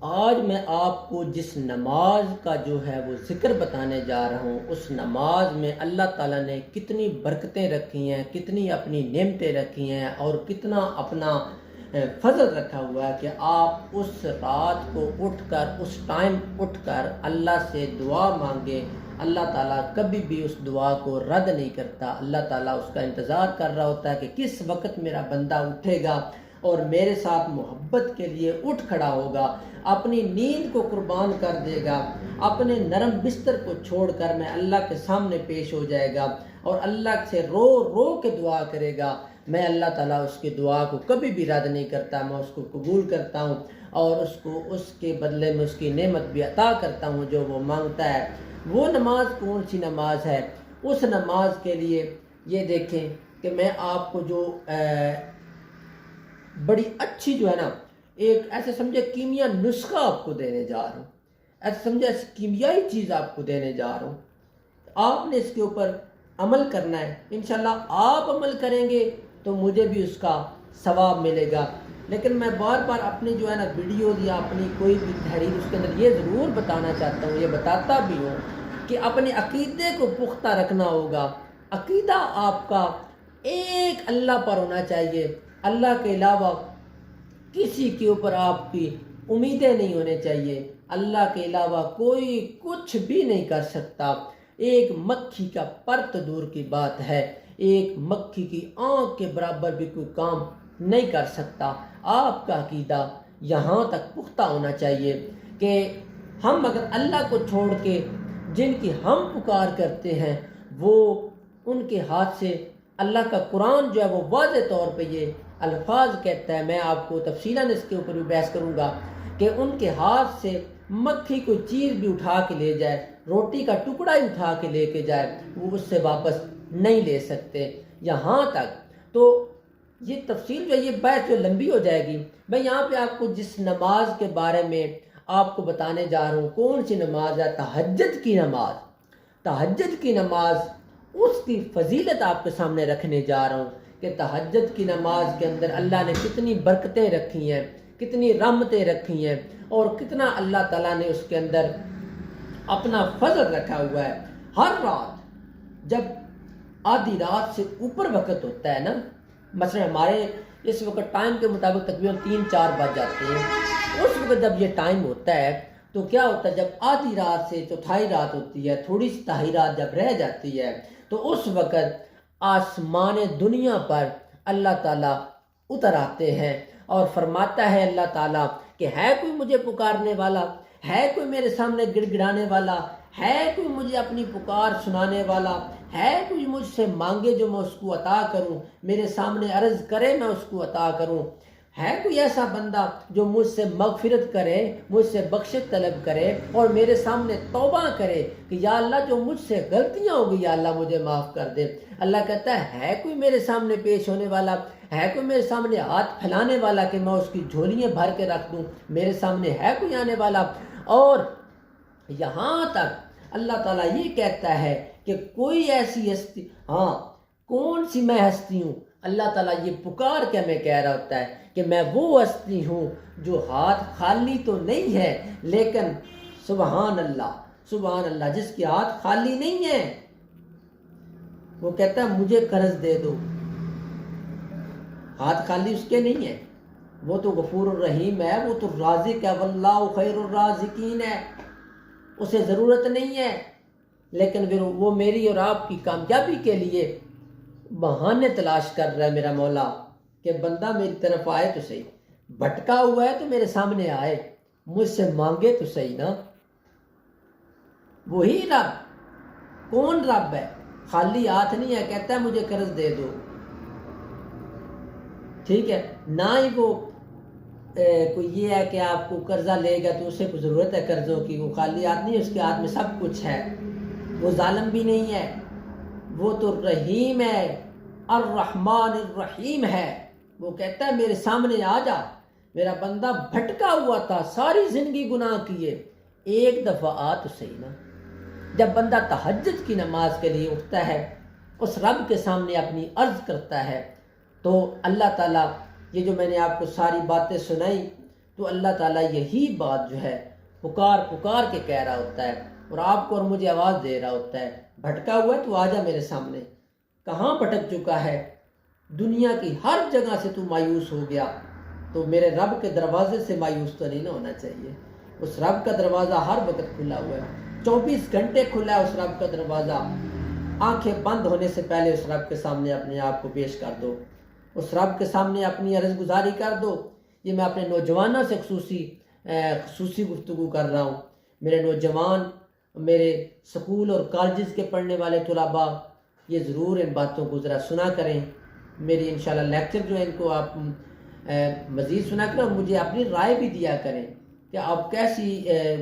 آج میں آپ کو جس نماز کا جو ہے وہ ذکر بتانے جا رہا ہوں، اس نماز میں اللہ تعالیٰ نے کتنی برکتیں رکھی ہیں، کتنی اپنی نعمتیں رکھی ہیں، اور کتنا اپنا فضل رکھا ہوا ہے کہ آپ اس رات کو اٹھ کر، اس ٹائم اٹھ کر اللہ سے دعا مانگے۔ اللہ تعالیٰ کبھی بھی اس دعا کو رد نہیں کرتا۔ اللہ تعالیٰ اس کا انتظار کر رہا ہوتا ہے کہ کس وقت میرا بندہ اٹھے گا اور میرے ساتھ محبت کے لیے اٹھ کھڑا ہوگا، اپنی نیند کو قربان کر دے گا، اپنے نرم بستر کو چھوڑ کر میں اللہ کے سامنے پیش ہو جائے گا اور اللہ سے رو رو کے دعا کرے گا۔ میں اللہ تعالیٰ اس کی دعا کو کبھی بھی رد نہیں کرتا، میں اس کو قبول کرتا ہوں اور اس کو اس کے بدلے میں اس کی نعمت بھی عطا کرتا ہوں جو وہ مانگتا ہے۔ وہ نماز کون سی نماز ہے؟ اس نماز کے لیے یہ دیکھیں کہ میں آپ کو جو بڑی اچھی جو ہے نا، ایک ایسے سمجھے کیمیا نسخہ آپ کو دینے جا رہا ہوں، ایسے سمجھے ایسی کیمیائی چیز آپ کو دینے جا رہا ہوں۔ آپ نے اس کے اوپر عمل کرنا ہے۔ انشاءاللہ آپ عمل کریں گے تو مجھے بھی اس کا ثواب ملے گا۔ لیکن میں بار بار اپنی جو ہے نا ویڈیوز یا اپنی کوئی بھی تحریر اس کے اندر یہ ضرور بتانا چاہتا ہوں، یہ بتاتا بھی ہوں کہ اپنے عقیدے کو پختہ رکھنا ہوگا۔ عقیدہ آپ کا ایک اللہ پر ہونا چاہیے، اللہ کے علاوہ کسی کے اوپر آپ کی امیدیں نہیں ہونے چاہیے۔ اللہ کے علاوہ کوئی کچھ بھی نہیں کر سکتا۔ ایک مکھی کا پر تو دور کی بات ہے، ایک مکھی کی آنکھ کے برابر بھی کوئی کام نہیں کر سکتا۔ آپ کا عقیدہ یہاں تک پختہ ہونا چاہیے کہ ہم اگر اللہ کو چھوڑ کے جن کی ہم پکار کرتے ہیں، وہ ان کے ہاتھ سے اللہ کا قرآن جو ہے وہ واضح طور پہ یہ الفاظ کہتا ہے، میں آپ کو تفصیلاً اس کے اوپر بھی بحث کروں گا کہ ان کے ہاتھ سے مکھی کوئی چیز بھی اٹھا کے لے جائے، روٹی کا ٹکڑا ہی اٹھا کے لے کے جائے، وہ اس سے واپس نہیں لے سکتے۔ یہاں تک تو یہ تفصیل جو ہے، یہ بحث جو لمبی ہو جائے گی۔ میں یہاں پہ آپ کو جس نماز کے بارے میں آپ کو بتانے جا رہا ہوں، کون سی نماز ہے؟ تہجد کی نماز۔ تہجد کی نماز، اس کی فضیلت آپ کے سامنے رکھنے جا رہا ہوں کہ تہجد کی نماز کے اندر اللہ نے کتنی برکتیں رکھی ہیں، کتنی رحمتیں رکھی ہیں، اور کتنا اللہ تعالیٰ نے اس کے اندر اپنا فضل رکھا ہوا ہے۔ ہر رات جب آدھی رات سے اوپر وقت ہوتا ہے نا، مثلا ہمارے اس وقت ٹائم کے مطابق تقریباً 3-4 بج جاتے ہیں، اس وقت جب یہ ٹائم ہوتا ہے تو کیا ہوتا ہے، جب آدھی رات سے چوتھائی رات ہوتی ہے، تھوڑی سی تہائی رات جب رہ جاتی ہے، تو اس وقت آسمان دنیا پر اللہ تعالیٰ اتر آتے ہیں اور فرماتا ہے اللہ تعالیٰ کہ ہے کوئی مجھے پکارنے والا، ہے کوئی میرے سامنے گڑ گڑانے والا، ہے کوئی مجھے اپنی پکار سنانے والا، ہے کوئی مجھ سے مانگے جو میں اس کو عطا کروں، میرے سامنے عرض کرے میں اس کو عطا کروں، ہے کوئی ایسا بندہ جو مجھ سے مغفرت کرے، مجھ سے بخشش طلب کرے اور میرے سامنے توبہ کرے کہ یا اللہ جو مجھ سے غلطیاں ہو گئی یا اللہ مجھے معاف کر دے۔ اللہ کہتا ہے کوئی میرے سامنے پیش ہونے والا، ہے کوئی میرے سامنے ہاتھ پھیلانے والا کہ میں اس کی جھولیاں بھر کے رکھ دوں، میرے سامنے ہے کوئی آنے والا؟ اور یہاں تک اللہ تعالیٰ یہ کہتا ہے کہ کوئی ایسی ہستی، ہاں کون سی میں ہستی ہوں؟ اللہ تعالیٰ یہ پکار کے ہمیں کہہ رہا ہوتا ہے کہ میں وہ ہستی ہوں جو ہاتھ خالی تو نہیں ہے، لیکن سبحان اللہ جس کے ہاتھ خالی نہیں ہے، وہ کہتا ہے مجھے قرض دے دو۔ ہاتھ خالی اس کے نہیں ہے، وہ تو غفور الرحیم ہے، وہ تو رازق ہے، واللہ خیر الرازقین ہے، اسے ضرورت نہیں ہے، لیکن پھر وہ میری اور آپ کی کامیابی کے لیے بہانے تلاش کر رہا ہے میرا مولا کہ بندہ میری طرف آئے تو صحیح، بھٹکا ہوا ہے تو میرے سامنے آئے، مجھ سے مانگے تو صحیح نا۔ وہی رب، کون رب ہے؟ خالی ہاتھ نہیں ہے، کہتا ہے مجھے قرض دے دو، ٹھیک ہے، نہ ہی وہ کوئی یہ ہے کہ آپ کو قرضہ لے گا تو اسے کو ضرورت ہے قرضوں کی، وہ خالی ہاتھ نہیں، اس کے ہاتھ میں سب کچھ ہے، وہ ظالم بھی نہیں ہے، وہ تو رحیم ہے، الرحمن الرحیم ہے۔ وہ کہتا ہے میرے سامنے آ جا، میرا بندہ بھٹکا ہوا تھا، ساری زندگی گناہ کیے، ایک دفعہ آ تو صحیح نا۔ جب بندہ تہجد کی نماز کے لیے اٹھتا ہے، اس رب کے سامنے اپنی عرض کرتا ہے، تو اللہ تعالیٰ یہ جو میں نے آپ کو ساری باتیں سنائی، تو اللہ تعالیٰ یہی بات جو ہے پکار پکار کے کہہ رہا ہوتا ہے اور آپ کو اور مجھے آواز دے رہا ہوتا ہے، بھٹکا ہوا ہے تو آ جا میرے سامنے۔ کہاں بھٹک چکا ہے؟ دنیا کی ہر جگہ سے تو مایوس ہو گیا، تو میرے رب کے دروازے سے مایوس تو نہیں نہ ہونا چاہیے۔ اس رب کا دروازہ ہر وقت کھلا ہوا ہے، 24 گھنٹے کھلا ہے اس رب کا دروازہ۔ آنکھیں بند ہونے سے پہلے اس رب کے سامنے اپنے آپ کو پیش کر دو، اس رب کے سامنے اپنی عرض گزاری کر دو۔ یہ میں اپنے نوجوانوں سے خصوصی گفتگو کر رہا ہوں۔ میرے نوجوان، میرے سکول اور کالجز کے پڑھنے والے طلباء، یہ ضرور ان باتوں کو ذرا سنا کریں۔ میری انشاءاللہ لیکچر جو ہے ان کو آپ مزید سنا کریں اور مجھے اپنی رائے بھی دیا کریں کہ آپ کیسی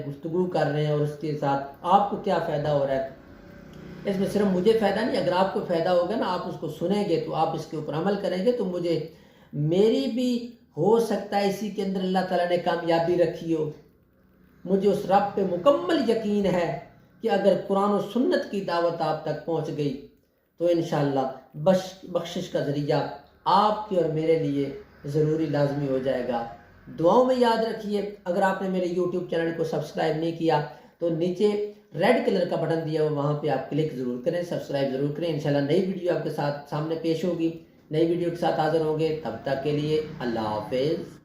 گفتگو کر رہے ہیں اور اس کے ساتھ آپ کو کیا فائدہ ہو رہا ہے۔ اس میں صرف مجھے فائدہ نہیں، اگر آپ کو فائدہ ہوگا نا، آپ اس کو سنیں گے تو آپ اس کے اوپر عمل کریں گے تو میری بھی ہو سکتا ہے اسی کے اندر اللہ تعالیٰ نے کامیابی رکھی ہو۔ مجھے اس رب پہ مکمل یقین ہے کہ اگر قرآن و سنت کی دعوت آپ تک پہنچ گئی تو انشاءاللہ بخشش کا ذریعہ آپ کے اور میرے لیے ضروری لازمی ہو جائے گا۔ دعاؤں میں یاد رکھیے، اگر آپ نے میرے یوٹیوب چینل کو سبسکرائب نہیں کیا تو نیچے ریڈ کلر کا بٹن دیا ہوا، وہاں پہ آپ کلک ضرور کریں، سبسکرائب ضرور کریں۔ انشاءاللہ نئی ویڈیو آپ کے ساتھ سامنے پیش ہوگی، نئی ویڈیو کے ساتھ حاضر ہوں گے، تب تک کے لیے اللہ حافظ۔